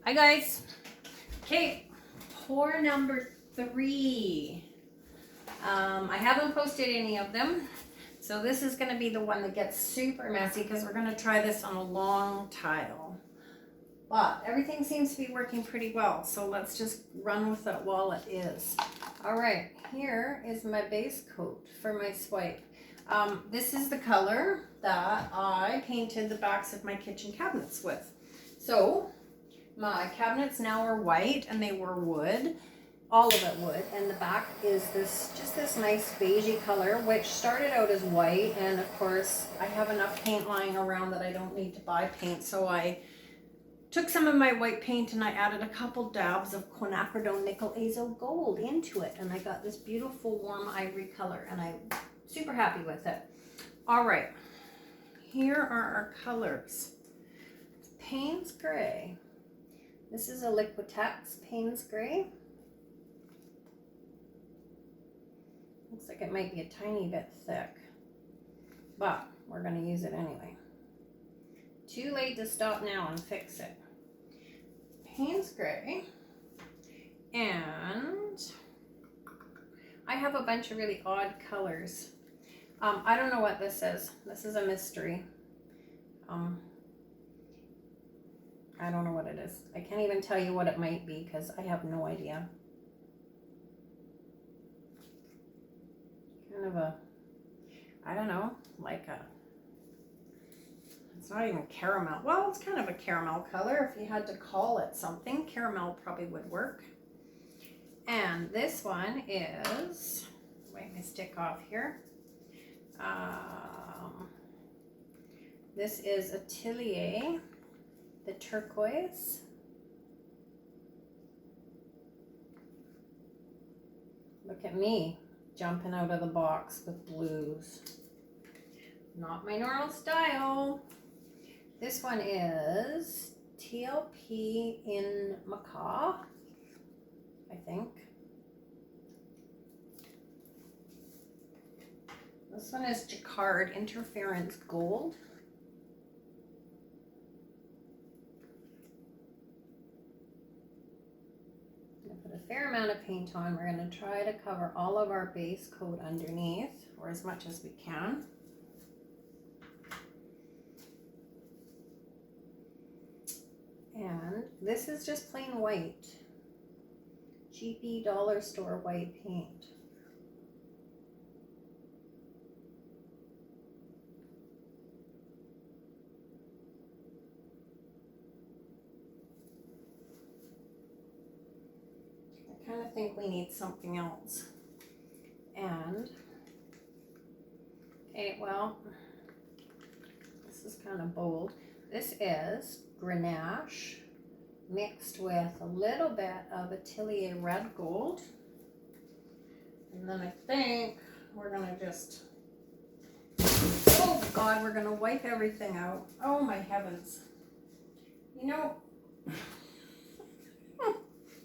Hi guys. Okay, pour number 3. I haven't posted any of them, so this is going to be the one that gets super messy because we're going to try this on a long tile. But everything seems to be working pretty well, so let's just run with it while it is. All right, here is my base coat for my swipe. This is the color that I painted the backs of my kitchen cabinets with. So my cabinets now are white and they were wood, all of it wood, and the back is this nice beigey color, which started out as white, and of course I have enough paint lying around that I don't need to buy paint, so I took some of my white paint and I added a couple dabs of quinacridone nickel azo gold into it, and I got this beautiful warm ivory color, and I'm super happy with it. All right, here are our colors. Paynes gray. This is a Liquatex Paynes gray. Looks like it might be a tiny bit thick, but we're going to use it anyway. Too late to stop now and fix it. Paynes gray. And I have a bunch of really odd colors. I don't know what this is. This is a mystery. I don't know what it is. I can't even tell you what it might be because I have no idea. Kind of a, I don't know, like a, it's not even caramel. Well, it's kind of a caramel color. If you had to call it something, caramel probably would work. And this one is, wipe my stick off here. This is Atelier, the turquoise. Look at me jumping out of the box with blues. Not my normal style. This one is TLP in mackaw, I think. This one is Jaquard Interference Gold. A fair amount of paint on. We're going to try to cover all of our base coat underneath, or as much as we can. And this is just plain white, cheapy dollar store white paint. I kind of think we need something else. And, okay, well, this is kind of bold. This is grenache mixed with a little bit of Atelier red gold. And then I think we're gonna just, oh God, we're gonna wipe everything out. Oh my heavens. You know,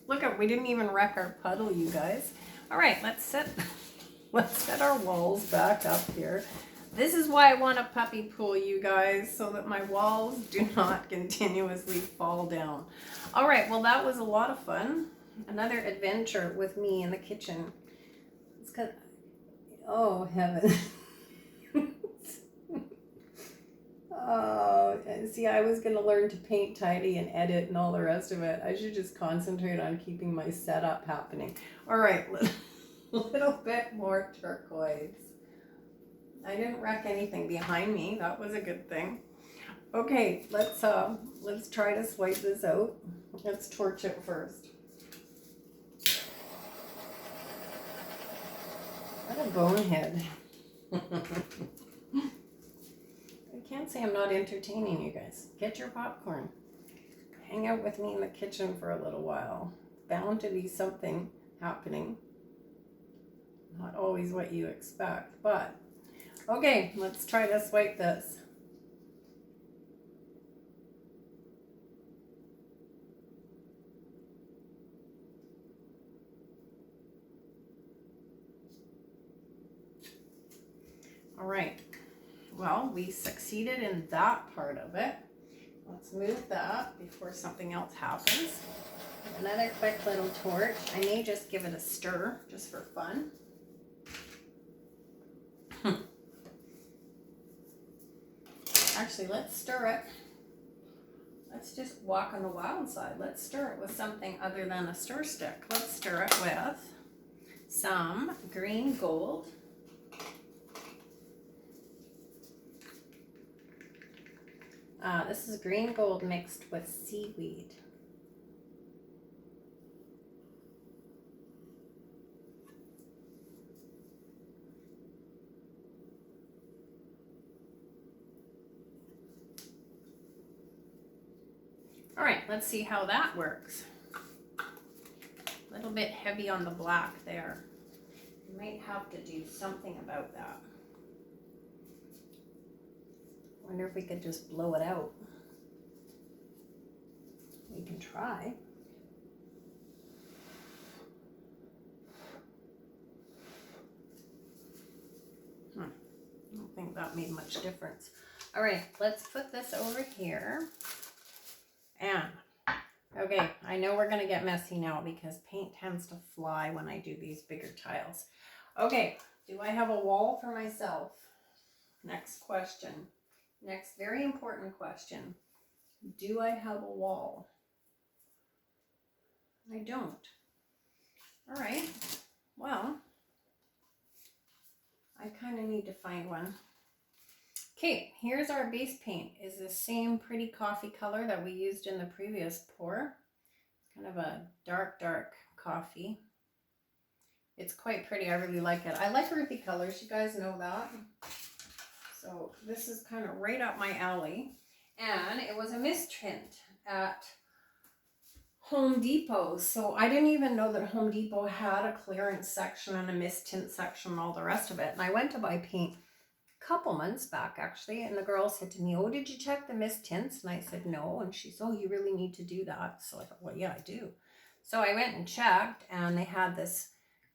look at, we didn't even wreck our puddle, you guys. All right, let's set our walls back up here. This is why I want a puppy pool, you guys, so that my walls do not continuously fall down. All right, well, that was a lot of fun. Another adventure with me in the kitchen. It's cause, oh heaven. Oh, see, I was going to learn to paint tidy and edit and all the rest of it. I should just concentrate on keeping my setup happening. All right, a little bit more turquoise. I didn't wreck anything behind me. That was a good thing. Okay, let's try to swipe this out. Let's torch it first. What a bonehead. I can't say I'm not entertaining you guys. Get your popcorn. Hang out with me in the kitchen for a little while. Bound to be something happening. Not always what you expect, but okay, let's try to swipe this. All right, well, we succeeded in that part of it. Let's smooth that before something else happens. Another quick little torch. I may just give it a stir just for fun. Actually, let's stir it. Let's just walk on the wild side. Let's stir it with something other than a stir stick. Let's stir it with some green gold. This is green gold mixed with seaweed. All right, let's see how that works. A little bit heavy on the black there. You might have to do something about that. Wonder if we could just blow it out. We can try. I don't think that made much difference. All right, let's put this over here. And, okay, I know we're going to get messy now because paint tends to fly when I do these bigger tiles. Okay, do I have a wall for myself? Next question. Next very important question. Do I have a wall? I don't. All right, well, I kind of need to find one. Okay, here's our base paint. Is the same pretty coffee color that we used in the previous pour. Kind of a dark coffee. It's quite pretty. I really like it. I like earthy colors. You guys know that. So this is kind of right up my alley. And it was a mist tint at Home Depot. So I didn't even know that Home Depot had a clearance section and a mist tint section and all the rest of it. And I went to buy paint couple months back actually, and the girl said to me, "Oh, did you check the mist tints?" And I said no, and she said, "Oh, you really need to do that." So I thought, well, yeah, I do. So I went and checked, and they had this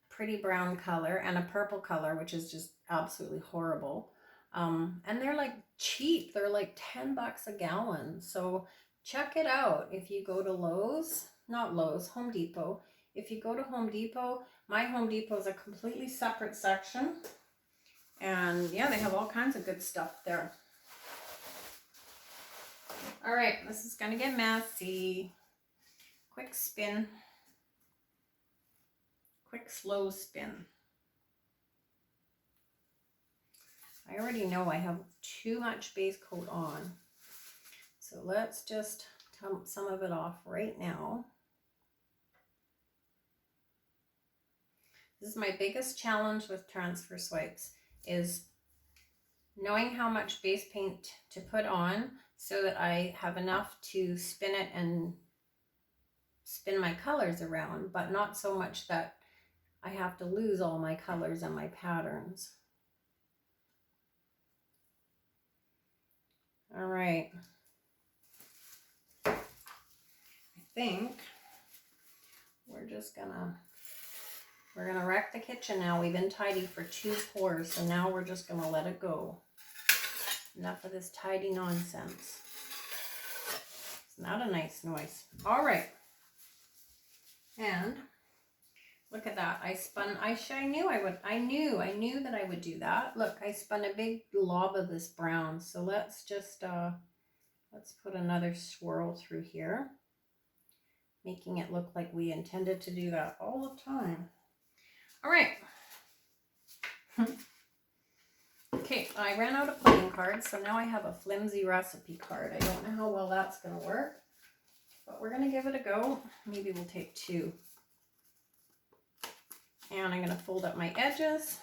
pretty brown color and a purple color, which is just absolutely horrible. And they're like cheap. They're like $10 a gallon. So check it out if you go to Home Depot. If you go to Home Depot, my Home Depot is a completely separate section. And yeah, they have all kinds of good stuff there. All right, this is gonna get messy. Quick spin. Quick slow spin. I already know I have too much base coat on. So let's just dump some of it off right now. This is my biggest challenge with transfer swipes, is knowing how much base paint to put on so that I have enough to spin it and spin my colors around, but not so much that I have to lose all my colors and my patterns. All right. I think we're gonna wreck the kitchen now. We've been tidy for 2 pours, so now we're just gonna let it go. Enough of this tidy nonsense. It's not a nice noise. All right. And look at that. I knew that I would do that. Look, I spun a big glob of this brown. So let's just, let's put another swirl through here, making it look like we intended to do that all the time. All right. Okay, I ran out of playing cards, so now I have a flimsy recipe card. I don't know how well that's going to work, but we're going to give it a go. Maybe we'll take 2. And I'm going to fold up my edges.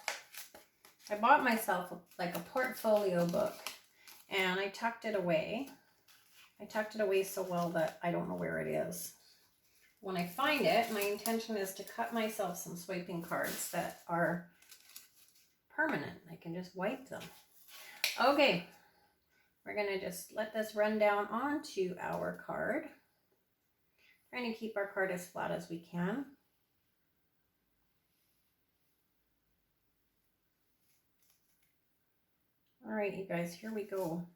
I bought myself like a portfolio book, and I tucked it away. I tucked it away so well that I don't know where it is. When I find it, my intention is to cut myself some swiping cards that are permanent. I can just wipe them. Okay, we're going to just let this run down onto our card. Trying to keep our card as flat as we can. All right, you guys, here we go.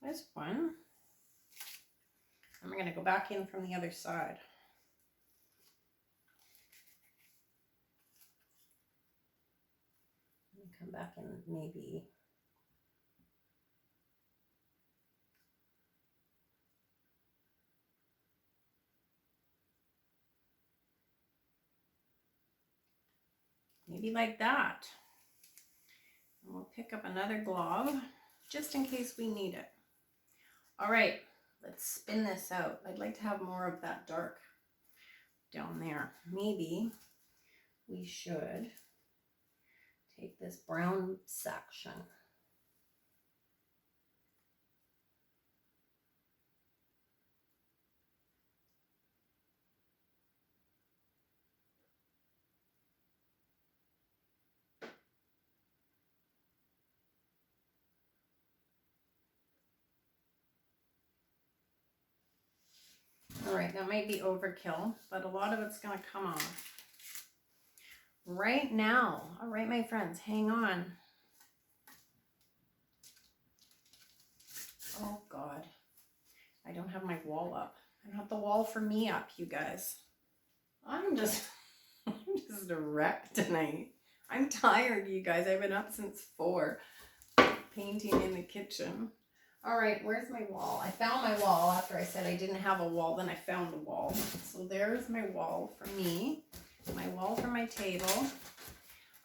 There's one. I'm going to go back in from the other side. Come back in maybe. Maybe like that. And we'll pick up another glob just in case we need it. All right, let's spin this out. I'd like to have more of that dark down there. Maybe we should take this brown section. All right, that might be overkill, but a lot of it's going to come off right now. All right, my friends, hang on. Oh God, I don't have my wall up. I don't have the wall for me up, you guys. I'm just a wreck tonight. I'm tired, you guys. I've been up since 4, painting in the kitchen. All right, where's my wall? I found my wall after I said I didn't have a wall, then I found the wall. So there's my wall for me, my wall for my table.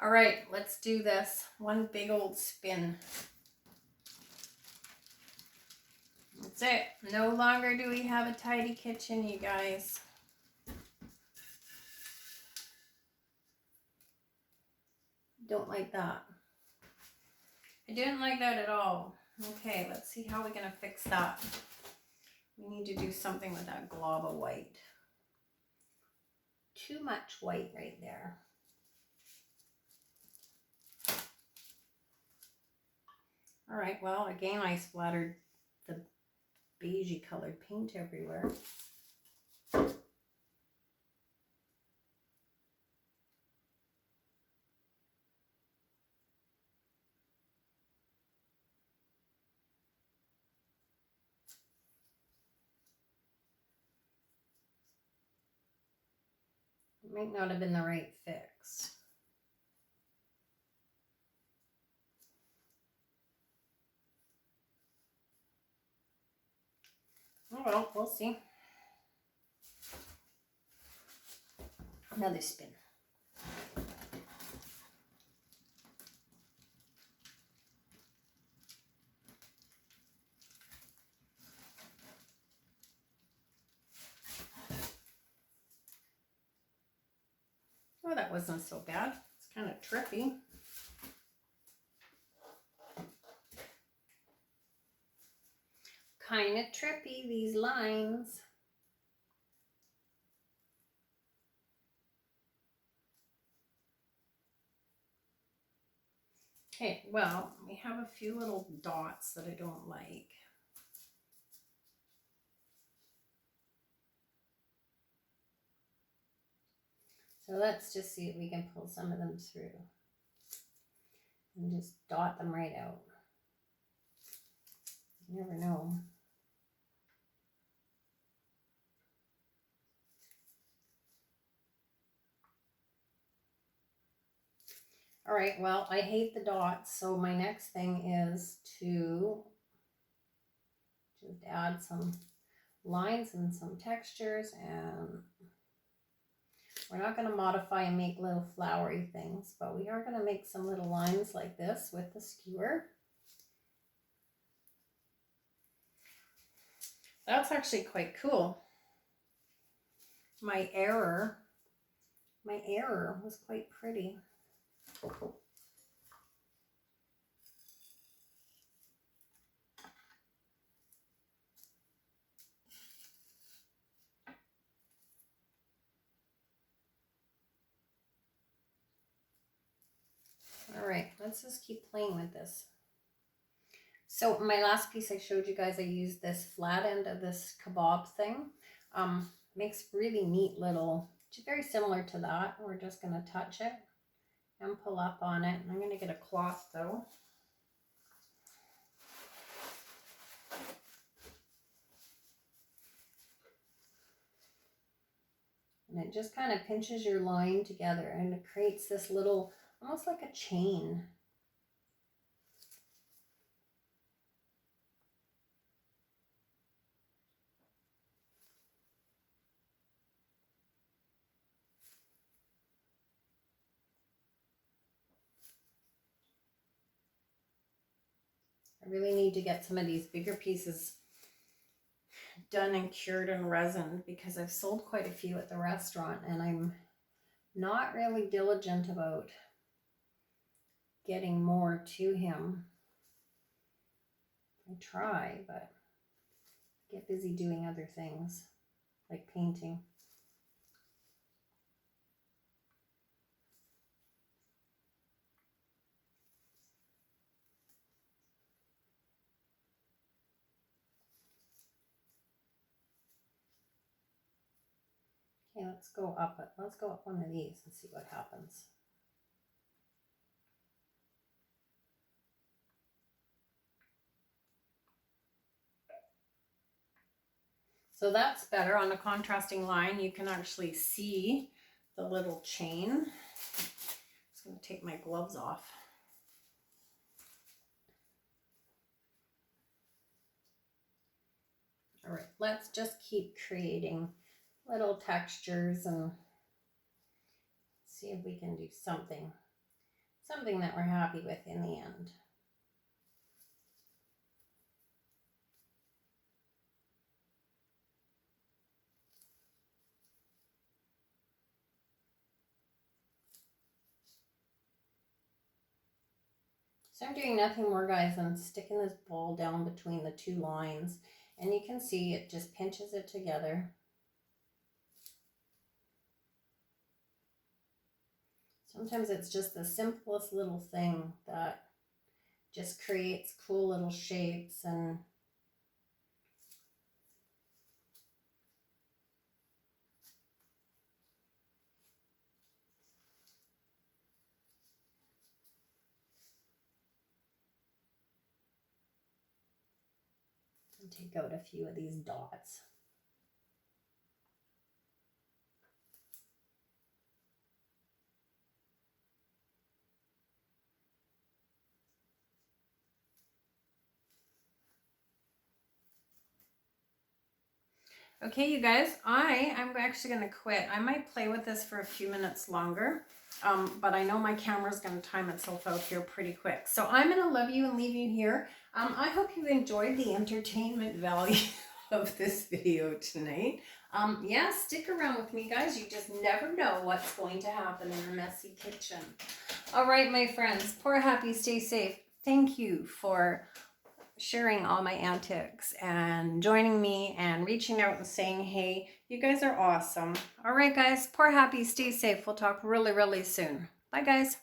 All right, let's do this. One big old spin. That's it. No longer do we have a tidy kitchen, you guys. Don't like that. I didn't like that at all. Okay, let's see how we're going to fix that. We need to do something with that glob of white. Too much white right there. All right, well, again, I splattered the beigey colored paint everywhere. It might not have been the right fix. Oh well, we'll see. Another spin. Oh, that wasn't so bad. It's kind of trippy. Kind of trippy, these lines. Okay, well, we have a few little dots that I don't like. So let's just see if we can pull some of them through and just dot them right out. You never know. All right, well, I hate the dots, so my next thing is to just add some lines and some textures, and we're not going to modify and make little flowery things, but we are going to make some little lines like this with the skewer. That's actually quite cool. My error was quite pretty. All right, let's just keep playing with this. So my last piece I showed you guys, I used this flat end of this kebab thing. Makes really neat little, very similar to that. We're just going to touch it and pull up on it. I'm going to get a cloth though. And it just kind of pinches your line together and it creates this little, almost like a chain. I really need to get some of these bigger pieces done and cured in resin because I've sold quite a few at the restaurant and I'm not really diligent about getting more to him. I try, but I get busy doing other things like painting. Okay, let's go up one of these and see what happens. So that's better. On a contrasting line, you can actually see the little chain. I'm just going to take my gloves off. All right, let's just keep creating little textures and see if we can do something that we're happy with in the end. So I'm doing nothing more, guys, than sticking this ball down between the two lines, and you can see it just pinches it together. Sometimes it's just the simplest little thing that just creates cool little shapes and take out a few of these dots. Okay, you guys, I'm actually going to quit. I might play with this for a few minutes longer, but I know my camera's going to time itself out here pretty quick. So I'm going to love you and leave you here. I hope you enjoyed the entertainment value of this video tonight. Yeah, stick around with me, guys. You just never know what's going to happen in a messy kitchen. All right, my friends, pour happy, stay safe. Thank you for sharing all my antics and joining me and reaching out and saying, hey, you guys are awesome. All right, guys, pour happy, stay safe. We'll talk really, really soon. Bye, guys.